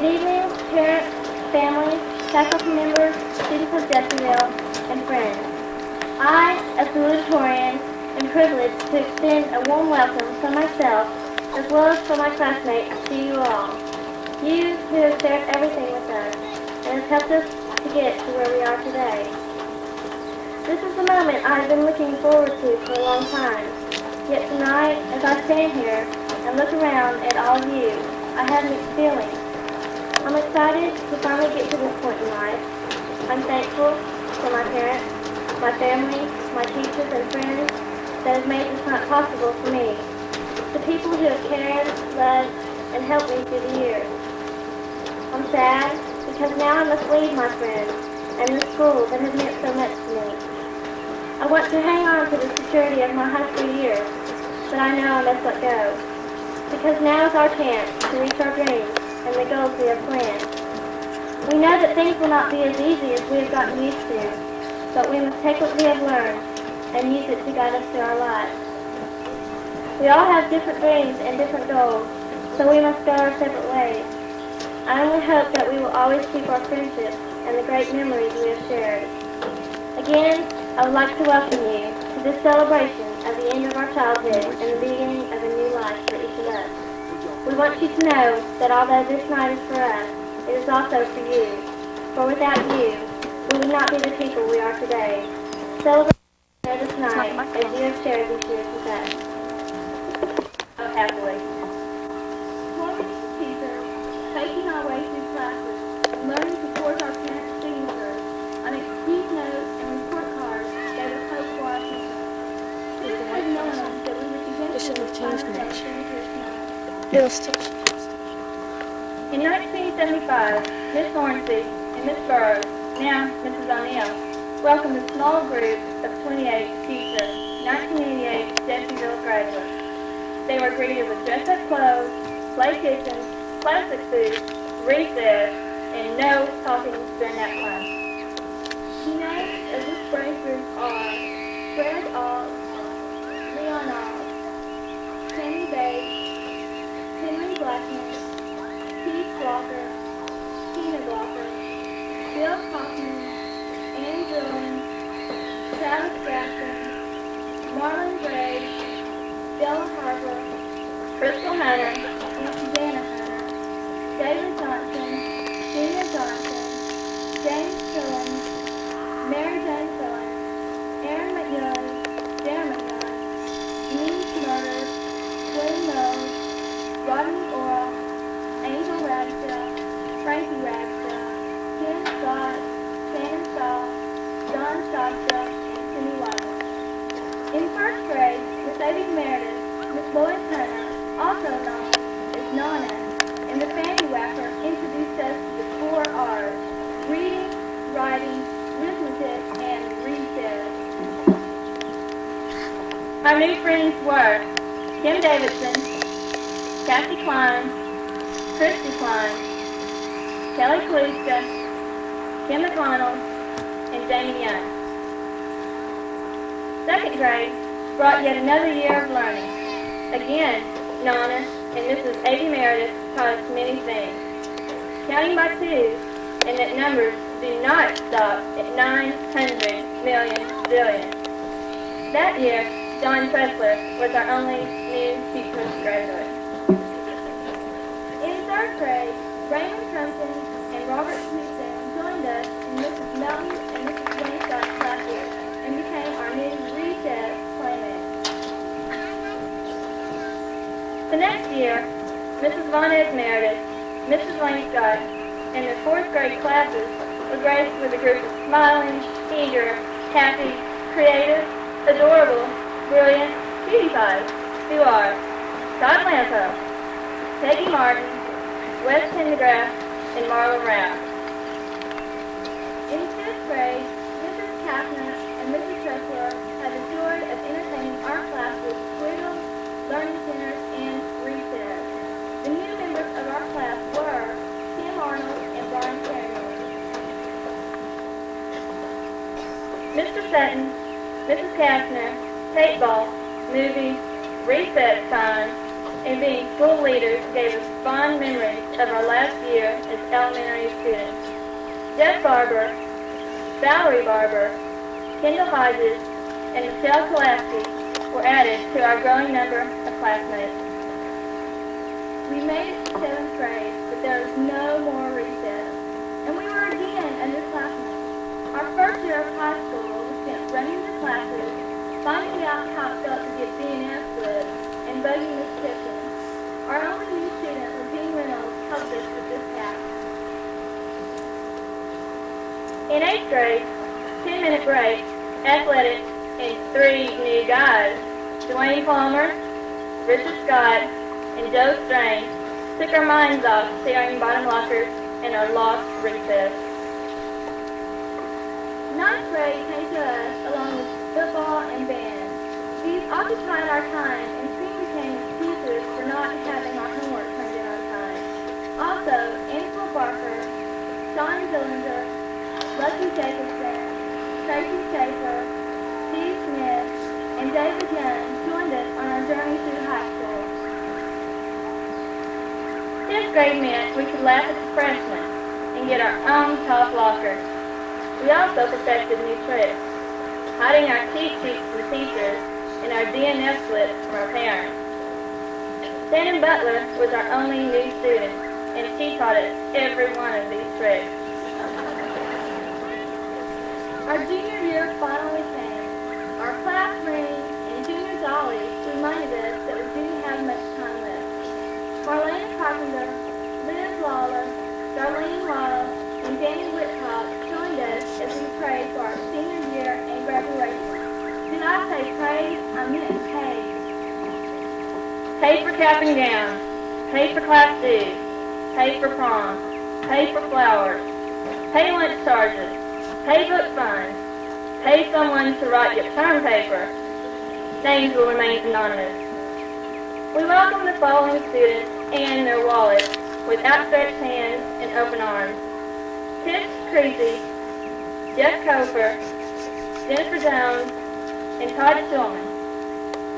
Good evening, parents, family, faculty members, students of Jeffersonville, and friends. I, a salutatorian, am privileged to extend a warm welcome from myself, as well as from my classmates, to you all. You who have shared everything with us, and have helped us to get to where we are today. This is the moment I have been looking forward to for a long time. Yet tonight, as I stand here and look around at all of you, I have mixed feelings. I'm excited to finally get to this point in life. I'm thankful for my parents, my family, my teachers and friends that have made this night possible for me. The people who have cared, led, and helped me through the years. I'm sad because now I must leave my friends and the school that has meant so much to me. I want to hang on to the security of my high school years, but I know I must let go. Because now is our chance to reach our dreams and the goals we have planned. We know that things will not be as easy as we have gotten used to, but we must take what we have learned and use it to guide us through our lives. We all have different dreams and different goals, so we must go our separate ways. I only hope that we will always keep our friendships and the great memories we have shared. Again, I would like to welcome you to this celebration of the end of our childhood and the beginning of a new life for each of us. We want you to know that although this night is for us, it is also for you. For without you, we would not be the people we are today. Celebrate this night as you have shared these years with us. Oh, happily. Talking to teachers, taking our way through classes, learning to forge our parents' signatures on excuse notes and report cards that were posted for our teachers. Who had known that we would begin to changed much. It'll still. In 1975, Miss Hornsby and Miss Burroughs, now Mrs. O'Neill, welcomed a small group of 28 future 1988 Jeffersonville graduates. They were greeted with dress-up clothes, play kitchens, plastic suits, recess, and no talking during that class. Keynotes of this brave group are Fred Ogg, Leon Ogg, Tammy Bates, Henry Blackman, Keith Blocker, Tina Blocker, Bill Kaufman, Ann Dillon, Travis Jackson, Marlon Gray, Della Harper, Crystal Hunter, and Susanna Hunter, David Johnson, Gina Johnson, James Tillins, Mary Jane Tillins, Aaron McYoung, Darren McYoung, Denise Murders, Glenn Mills, Rodney Orr, Angel Ragsdale, Frankie Ragsdale, Ken Scott, Shannon Shaw, John Shasta, and Kenny Weiler. In first grade, Miss Evie Meredith, Miss Lloyd Turner, also known as Nana, and the Fanny Whacker introduced us to the 4 R's: reading, writing, arithmetic, and recess. Our new friends were Kim Davidson, Kathy Klein, Christy Klein, Kelly Kaluska, Kim McConnell, and Jamie Young. Second grade brought yet another year of learning. Again, Nana and Mrs. Evie Meredith taught us many things. Counting by twos, and that numbers do not stop at 900 million zillion. That year, John Tressler was our only new teacher graduate. In third grade, Raymond Trumpton and Robert Houston joined us in Mrs. Melton and Mrs. Wainscott's classes and became our new recess playmates. The next year, Mrs. Vonez Meredith, Mrs. Wainscott, and the 4th grade classes were graced with a group of smiling, eager, happy, creative, adorable, brilliant cutie pies who are Todd Lampo, Peggy Martin, Wes Pendergrass, and Marla Rapp. In 5th grade, Mrs. Kapner and Mrs. Tressler had the joy of entertaining our class with quizzes, learning centers, and recess. The new members of our class were Tim Arnold and Brian Samuel. Mr. Sutton, Mrs. Kastner, tape ball, movies, recess time, and being full leaders gave us fond memories of our last year as elementary students. Jeff Barber, Valerie Barber, Kendall Hodges, and Michelle Kolaski were added to our growing number of classmates. We made it to 7th grade, but there was no more recess, and we were again underclassmen. Our first year of high school was spent running the classes, finding out how it felt to get B&S good, and bugging Miss Tipton. Our only new student, Levine Reynolds, helped us with this task. In 8th grade, 10-minute break, athletics, and 3 new guys, Dwayne Palmer, Richard Scott, and Joe Strange, took our minds off staring bottom lockers and our lost recess. 9th grade came to us along with football and band. These occupied our time and soon became excuses for not having our homework turned in on time. Also, Ansel Barker, Sean Dillinger, Lucky Jacobson, Tracy Schaefer, Steve Smith, and David Young joined us on our journey through high school. 10th grade meant we could laugh at the freshmen and get our own top locker. We also perfected new tricks, hiding our cheat sheets from teachers and our DNF slips from our parents. Shannon Butler was our only new student, and she taught us every one of these tricks. Our junior year finally came. Our class ring and junior dollies reminded us that we didn't have much time left. Marlena Carpenter, Liz Lawler, Darlene Law, and Danny Whitcock joined us as we prayed for our senior year and graduation. Did I say praise? I meant pay. Pay for cap and gown. Pay for class dues. Pay for prom. Pay for flowers. Pay lunch charges. Pay book funds. Pay someone to write your term paper. Names will remain anonymous. We welcome the following students and their wallets with outstretched hands and open arms. Tish Creasy, Jeff Cofer, Jennifer Jones, and Todd Shulman.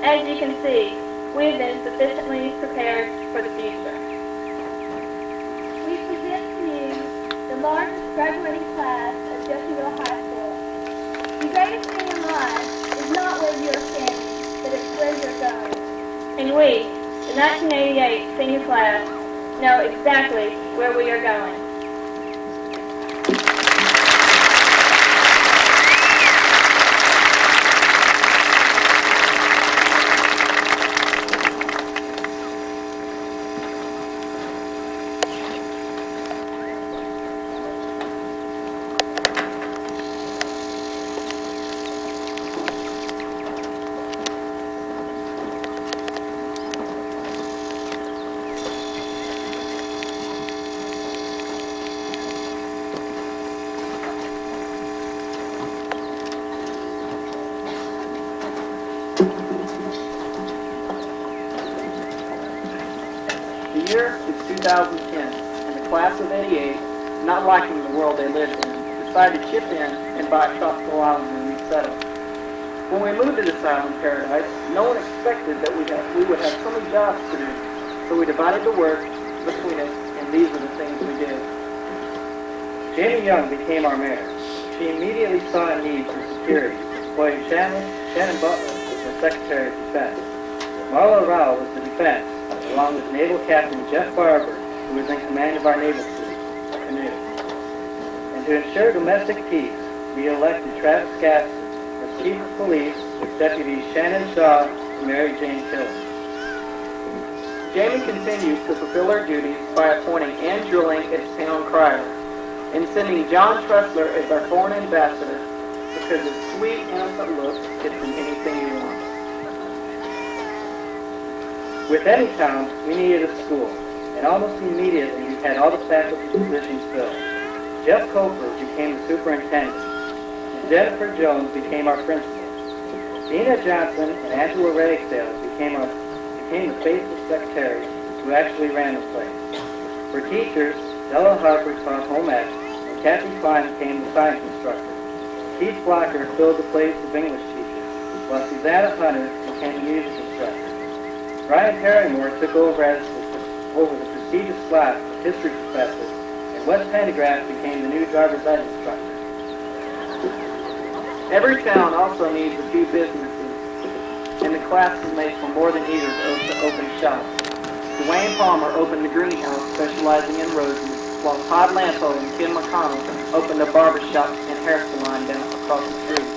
As you can see, we have been sufficiently prepared for the future. We present to you the largest graduating class of Jeffersonville High School. The greatest thing in life is not where you're standing, but it's where you're going. And we, the 1988 senior class, know exactly where we are going. The year is 2010, and the class of '88, not liking the world they lived in, decided to chip in and buy Tropical Island and resettle. When we moved to this island paradise, no one expected that we would have so many jobs to do, so we divided the work between us, and these are the things we did. Jamie Young became our mayor. She immediately saw a need for security, employing Shannon Butler as Secretary of Defense. Marla Rao was the defense, along with Naval Captain Jeff Barber, who was in command of our naval canoe. And to ensure domestic peace, we elected Travis Gadsden as Chief of Police with Deputies Shannon Shaw and Mary Jane Tiller. Jamie continues to fulfill our duties by appointing Ann Drilling as town crier and sending John Tressler as our foreign ambassador because his sweet, innocent look gets him anything he wants. With any town, we needed a school, and almost immediately we had all the faculty positions filled. Jeff Cofer became the superintendent, and Jennifer Jones became our principal. Dina Johnson and Angela Ragsdale became the faithful secretaries who actually ran the place. For teachers, Della Harper taught home ec, and Kathy Klein became the science instructor. Keith Blocker filled the place of English teacher, while Susanna Hunter became the music instructor. Brian Barrymore took over as the prestigious slot of history professor, and Wes Pendergraft became the new driver's ed instructor. Every town also needs a few businesses, and the class is made for more than eager to open shop. Dwayne Palmer opened the greenhouse specializing in roses, while Todd Lampo and Kim McConnell opened a barbershop and hair salon down across the street.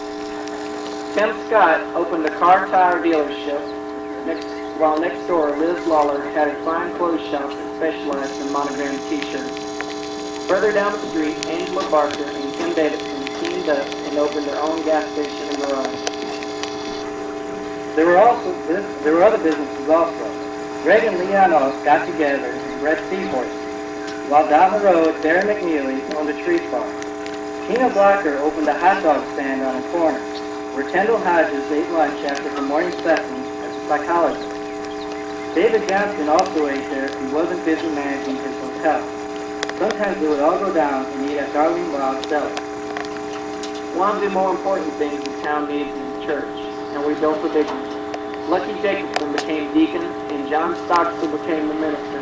Tim Scott opened a car tire dealership, while next door Liz Lawler had a fine clothes shop that specialized in monogrammed t-shirts. Further down the street, Angela Barker and Kim Davidson teamed up and opened their own gas station and garage. There were other businesses also. Greg and Leon Oss got together and bred seahorses, while down the road, Darren McNeely owned a tree farm. Tina Blocker opened a hot dog stand on a corner, where Kendall Hodges ate lunch after her morning sessions as a psychologist. David Johnson also ate there if he wasn't busy managing his hotel. Sometimes they would all go down and eat at Darlene Bob's Deli. One of the more important things the town needs is a church, and we built a big one. Lucky Jacobson became deacon, and John Stockstill became the minister.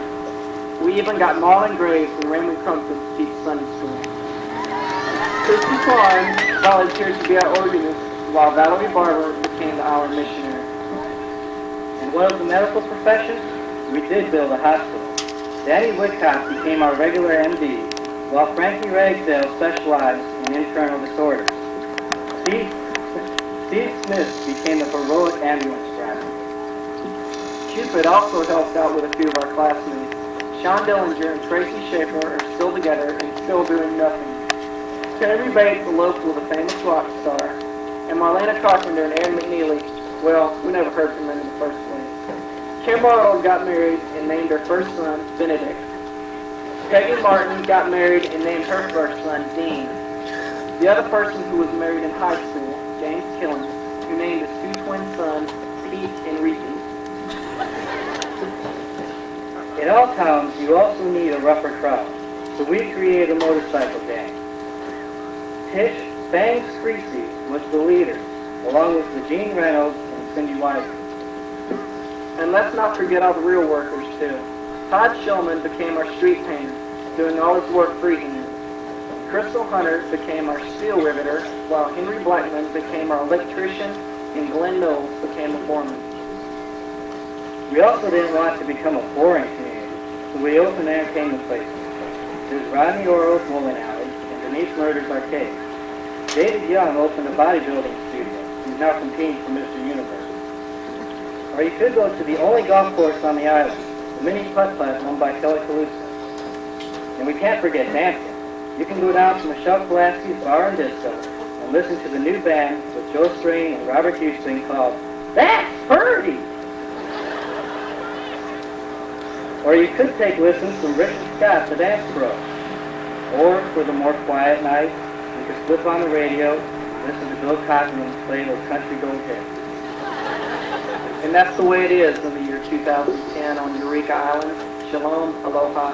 We even got Marlon Graves and Raymond Crumpton to teach Sunday school. Christy Klein volunteered to be our organist, while Valerie Barber became our missionary. And what of the medical profession? We did build a hospital. Danny Woodcock became our regular MD, while Frankie Ragsdale specialized in internal disorders. Steve Smith became a heroic ambulance driver. Cupid also helped out with a few of our classmates. Sean Dillinger and Tracy Schaefer are still together and still doing nothing. Kennedy Bates eloped with a famous rock star, and Marlena Carpenter and Aaron McNeely, well, we never heard from them in the first place. Kim Arnold got married and named her first son Benedict. Peggy Martin got married and named her first son Dean. The other person who was married in high school, James Killens, who named his two twin sons Pete and Ricky. In all towns, you also need a rougher crowd, so we created a motorcycle gang. Tish Bang Screesy was the leader, along with Regine Reynolds and Cindy Wiseman. And let's not forget all the real workers, too. Todd Shulman became our street painter, doing all his work freehand. Crystal Hunter became our steel riveter, while Henry Blackman became our electrician, and Glenn Knowles became the foreman. We also didn't want to become a boring community, so we opened entertainment places. There's Rodney Orrell's Bowling Alley and Denise Murder's Arcade. David Young opened a bodybuilding studio, who's now competing for Mr. Universe. Or you could go to the only golf course on the island, the Mini Putt-Putt owned by Kelly Calusa. And we can't forget dancing. You can go down to Michelle Pulaski's Bar and Disco and listen to the new band with Joe Strain and Robert Houston called That's Purdy! Or you could take lessons from Richard Scott, the dance pro. Or, for the more quiet night, you could flip on the radio, listen to Bill Cotton play those country gold hits. And that's the way it is in the year 2010 on Eureka Island. Shalom, aloha,